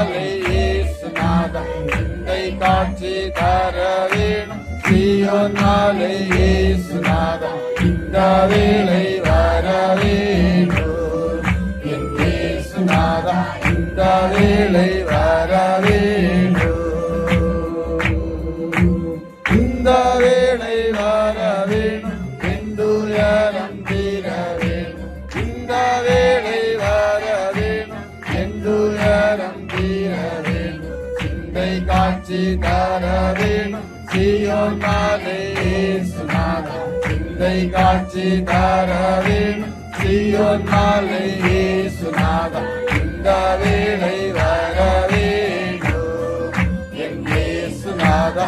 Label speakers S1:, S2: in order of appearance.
S1: நாளை இயேசுநாதா சிந்தை காட்சி தர வேணும். சீயோன் நாளை இயேசுநாதா இந்த வேளை வர வேண்டும். என் இயேசுநாதா இந்த வேளை வர வேண்டும். இந்த வேளை வர வேணும். எந்துயரம் தீர வேணும். இந்த வேளை வர வேணும். எந்துயரம் தீர வேணும். சிந்தை காட்சி தர வேணும். சீயோன் நாளை இயேசுநாதா சிந்தை காட்சி தர வேணும். சீயோன் நாளை இயேசுநாதா இந்த வேளை வர வேண்டும். என் இயேசுநாதா